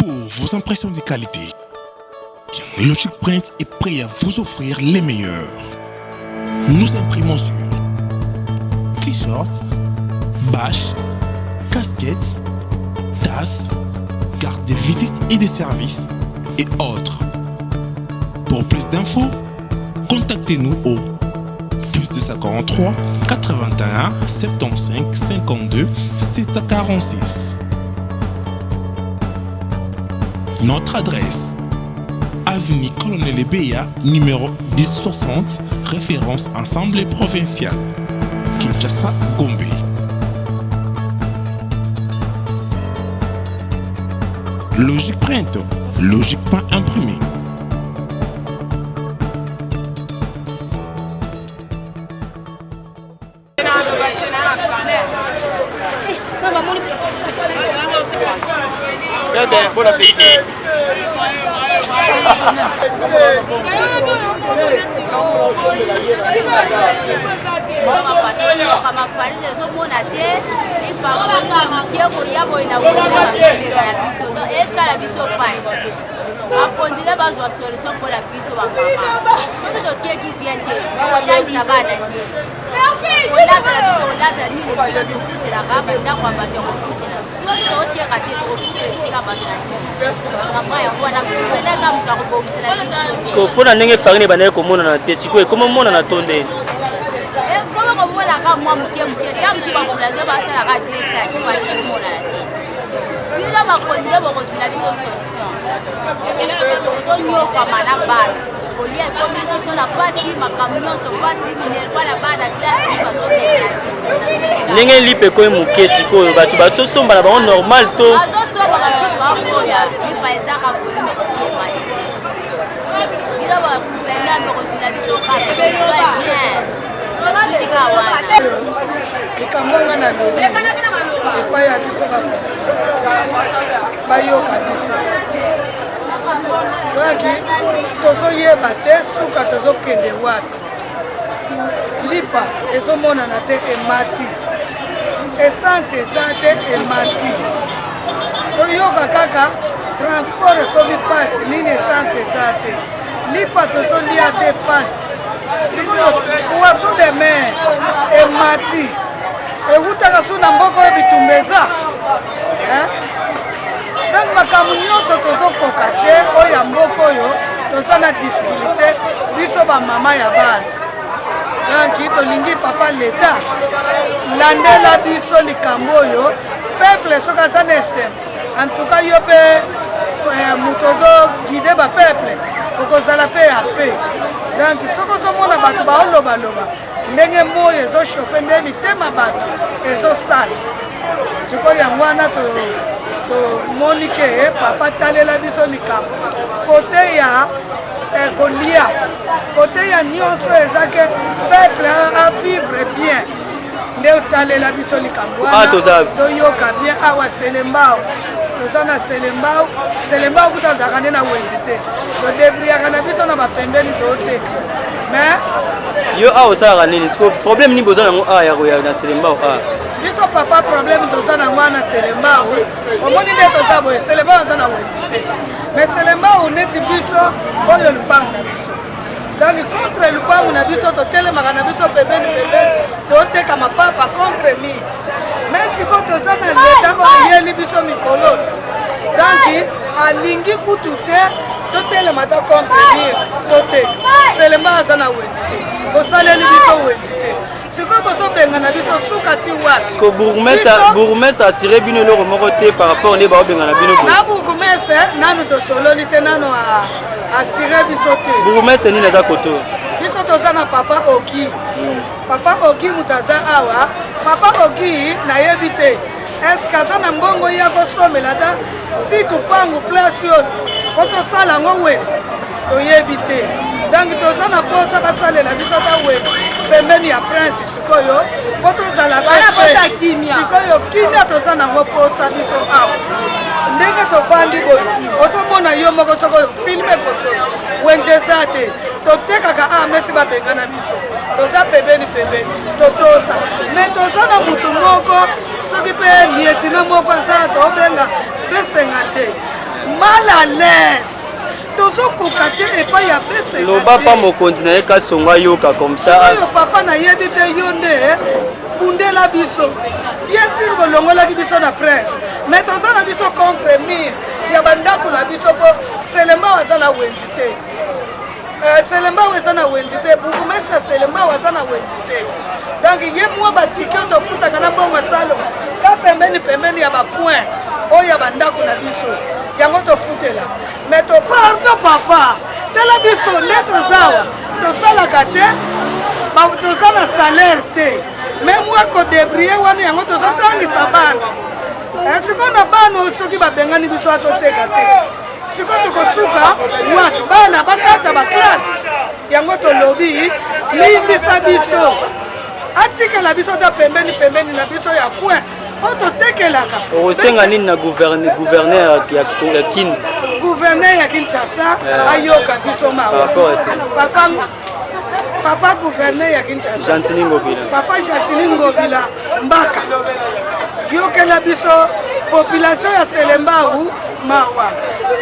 Pour vos impressions de qualité, Logic Print est prêt à vous offrir les meilleurs. Nous imprimons sur t-shirts, bâches, casquettes, tasses, cartes de visite et de services et autres. Pour plus d'infos, contactez-nous au +243 81 75 52 746. Notre adresse: Avenue Colonel Ebeya, numéro 1060, référence Assemblée provinciale, Kinshasa, Gombe. Logic Print, logiquement imprimé. Bon appétit. Parce que ndenge farine banaye komona na te sikoyo ekoma mona na to ndeni ndenge lipe koyi moke sikoyo bato basosomba na bango normal to likambonga na lobi epai ya biso bayoka biso donki tozoyeba te suka tozokende wapi lipa ezomonana te emati essence eza te emati toyoka kaka transport ekomi pasi nini essence eza te lipa tozolia te pasi sikoyo poisson de mer emati ewutaka so na mboka oyo bitumba eza donc makambo nyonso tozokoka te oyo ya mboka oyo toza na difficulté biso bamama ya bana donc tolingi papa leta landela biso likambo oyo peuple soki aza na esembe en tout cas yo mpe moto ozogide bapeuple okozala mpe ya pe donc soki ozomona bato baolobaloba ndenge moyo ezoshofe nde mitema bato ezosala sikoyo yango wana tomoni ke papa talela biso likambo kote ya kolia kote ya nyonso eza ke peuple avivre bien nde otalela biso likambo wana toyoka bien awa selembao toza na selembao kuta azalaka nde na wenzi te todebriaka na biso na bapembeni tooteka mais yo awa osalaka nini siko problème nini boza nango awa ya koya na selembao awa biso papa problème toza nango wana selembao omoni nde toza boye selembao aza na wenzi te mais selembao neti biso oyo lupango na biso donc contre lupango na biso totelemaka na biso pembeni tooteka mapapa contre mi mais siko toza na leta oyo ayeli biso mikolo donc alingi kutu te totelema ta contre mire toteka selembao aza na wenzi te bosaleli biso wenzi te sikoyo bozobenga na biso suka ti wapi bourgmestre asire bino eloko moko te par rapport nde baobenga na bino na bourgmestre nanu tosololi te nano asire biso te bourgmestre nini aza koto biso toza na papa oki papa oki moto aza awa papa oki nayebi te eske aza na mbongo ya kosomela ta si tupangu place oyo po tosala yango wenzi toyebi te donc toza na posa basalela biso ta wenzi pembeni ya prince sikoyo po tozala pe sikoyo kimia toza nango posa biso awa ndenge tofandi boye ozomona yo moko soko filme koto wenzi eza te totekaka mesi babengana biso toza pembeni totosa me toza na mutu moko soki mpe lietina moko aza tobenga B52 mal à l'aise. Tozokoka te epai ya pese. Loba pa mokonzi na ye kasonga yoka comme ça. Oyo papa na yebi te yo nde bundela biso. Bien sûr bolongolaki biso na presse. Mais toza na biso contre mire. Ya bandako na biso po Selemba waza na wenzi te. Selemba waza na wenzi te. Bourgmestre Selemba waza na wenzi te. Donc ye mwa batike tofutaka na bongo salon. Ka pembeni ya bacoin oyo ya bandako na biso. Yango tofutela. Mais to pardon papa. Tala biso nde tozawa. Tosalaka te. Toza na salaire te. Mais moi kodebrie wana yango tozotangisa bana. Siko na bana soki babengani biso atoteka te. Siko tokosuka watu bana bakata ba classe. Yango tolobi limbisa biso. Atikela biso ta pembeni na biso ya coin. Ototekelaka. Osenga nini na gouverneur ya Kin? Gouverneur ya Kinshasa ayoka biso mawa. Papa gouverneur ya Kinshasa. Jantini Ngobila. Papa Jantini Ngobila Mbaka. Yokela biso population ya Selembao mawa.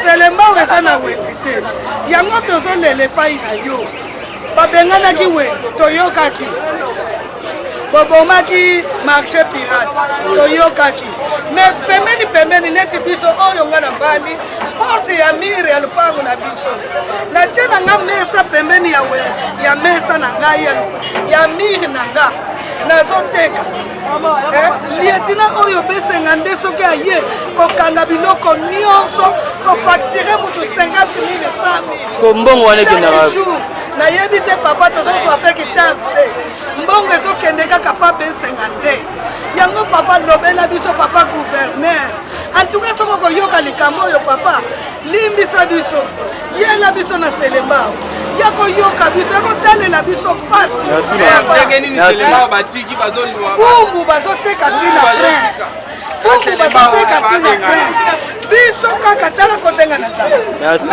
Selembao eza na wenzi te. Yango tozolele pai na yo. Babenganaki wenzi toyokaki. Bobomaki marché pirate toyokaki. Mais pembeni neti biso oyo nga na vandi porte ya mire ya lupango na biso. Na tena nga mesa pembeni ya mesa na ngai ya mire na nga. Nazoteka. Lieutenant oyo besenga nde soki aye kokanga biloko nyonso kofacturer mutu 50 000 et 100 000. Ko mbongo wana kenaka. Na yebi te papa tozoswa pe kitase te. Mbongo ezokende kaka pa besenga nde. Yango papa lobela biso papa gouverneur. En tout cas soko koyoka likambo oyo papa limbisa biso. Yela biso na Selembao. Yako yoka biso yako talela biso passe. Merci papa. Bumbu bazoteka tina prince. Bumbu bazoteka tina prince. Biso kaka tala kotenga na zamba. Merci.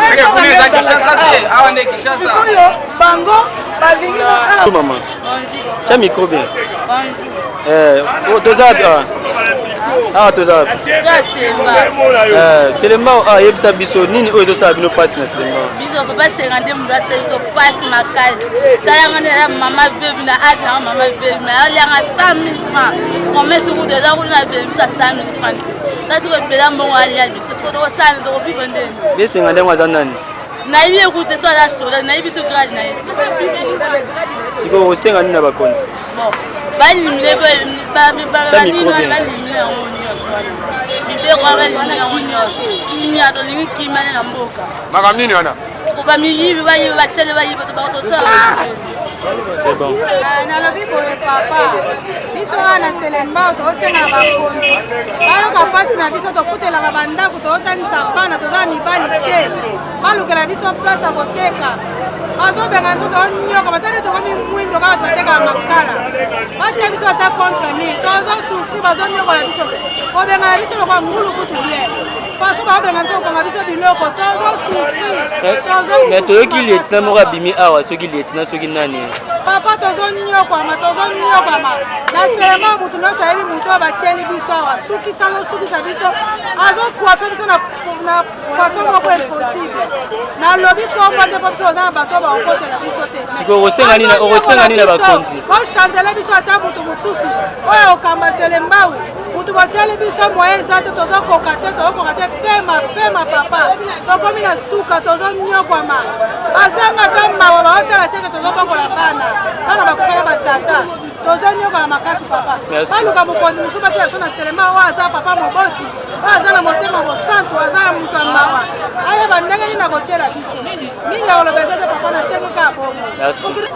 Sikoyo bango balingi na maman. Tiens micro bien. Bonjour. Toza. Selembao yebisa biso nini oyo tosala bino pasi na Selembao. Biso papa sengande muza biso pasi makasi. Tala ngane mama veuve na âge na mama veuve mais elle a 100 000 francs. Combien sur vous déjà vous na veuve ça 100 000 francs. Tasi ko bela mbongo ali biso ko to sala to vivre ndeni. Besengande mwaza nani? Na ibi écouter so la sola na ibi to grade na ibi. Siko osenga nini na bakonzi? Bon. Balimile balimile mipe kwa balimile onyoso kimia to lingi kimane na mboka makamnini wana siko ba miyibi bayibi bachele bayibi to bato sa c'est bon nalobi boye papa biso wana Selembao tosenga bakonzi baloka pasi na biso tofutelaka bandako totangisa bana toza mibali te balukela biso place ya koteka bazobenga biso tonyoka batali tokomi mwindo kaka batekaka makala batia biso ata contre mi tozosufri bazonyokola biso kobengana biso lokwa ngulu kutu bien faso babenga biso kokonga biso biloko tozosufri. Mais toyoki lieutenant moko abimi awa soki lieutenant soki nani papa tozonyokwama na Selembao mutu nyonso ayebi mutu oyo batieli biso awa sukisa biso azokuafe biso na faso moko impossible nalobi kombo te po biso oza na bato baokotela biso te siko okosenga nini na bakonzi bochanzele biso ata mutu mosusu oyo okamba Selembao mutu batieli biso moye eza te tozokoka te pema papa tokomi na suka tozonyokwama bazanga ta mawa baotala teke tozobokola bana bakufanya batata tozonyokola makasi papa baluka mokonzi mosusu batia biso na Selembao oyo aza papa moboti oyo aza na motema mosantu aza ya moto ya mawa ayeba ndenge nini akotiela biso mingi akoloba eza te papa nasengi kaka bongo.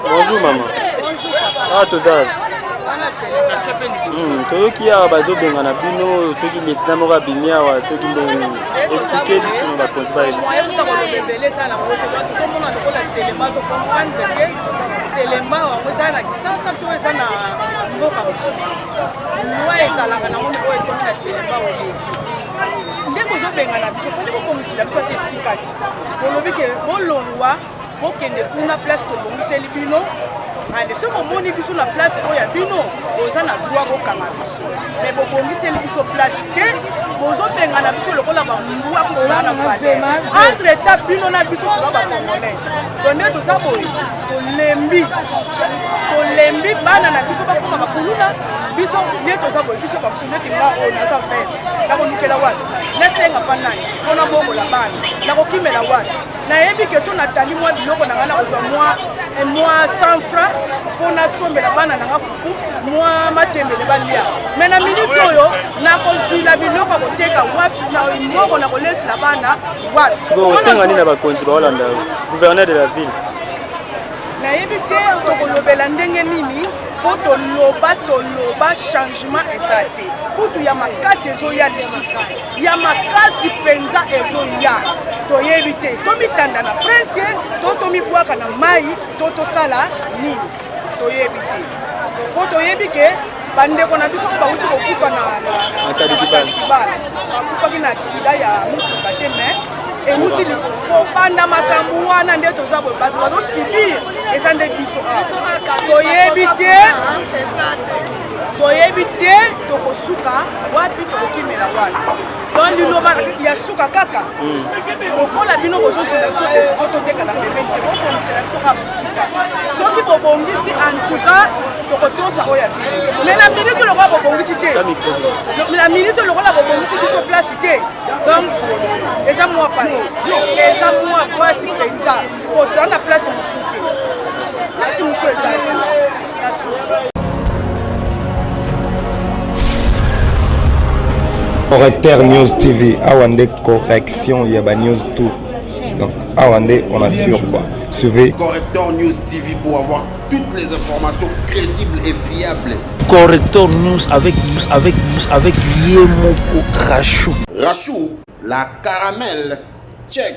Bonjour maman. Bonjour papa. Toza toyoki awa bazobenga na bino soki lieutenant moko abimi awa soki ndenge expliquer biso na bakonzi bayebi Selembao wango eza na kisasa to eza na mboka mosusu loi ezalaka nango moko ekomi na Selembao eleki ndenge ozobenga na biso fali bokomisila biso ate esika ti bolobi ke bolongwa bokende kuna place tolongiseli bino ande soki omoni biso na place oyo ya bino oza na droit bokanga biso mais bobongiseli biso place te bozobengana biso lokola bambu akokola na valeur entre état bino na biso toza bacongolais to nde toza boye tolembi bana na biso bakoma bakuluna biso nde toza boye biso bamosu neti nga oyo naza vere nakonukela wapi nasenga mpa nani mpona bokola bana nakokimela wapi nayebi ke so natali mwa biloko na nga nakozwa mwa 100 francs mpona sombela bana na nga fufu mwa matembele balia me na minute oyo nakozwila biloko koteka wapi na ndoko nakolesila bana wapi osenga nini na bakonzi baolanda gouverneur de la ville nayebi te tokolobela ndenge nini mpo toloba changement eza te kutu ya makasi ezoya lisusu ya makasi mpenza ezoya toyebi te tomitanda na prince to tomibwaka na mai to tosala nini toyebi te mpo toyebi ke bandeko na biso bauti kokufa na Kadikibala bakufaki na aksida ya motuka te me euti kobanda makambo wana nde toza boye bato bazosibir eza nde biso toyebi te tokosuka wapi tokokimela wapi don liloba ya suka kaka lokola bino bozozela biso desizio toteka na pembeni te bobongisela biso kaka mosika soki bobongisi antuka tokotosa oyo ya bino me na minute lokola bobongisi te na minute lokola bobongisi biso place te donc eza mwa pasi mpenza otoa na place mosu te place mosu ezali Correcteur News TV, Awande correction, il y a news tout. Donc Awande, on assure quoi. Suivez Correcteur News TV pour avoir toutes les informations crédibles et fiables. Correcteur News avec Yemoko Rachou. Rachou, la caramel, check.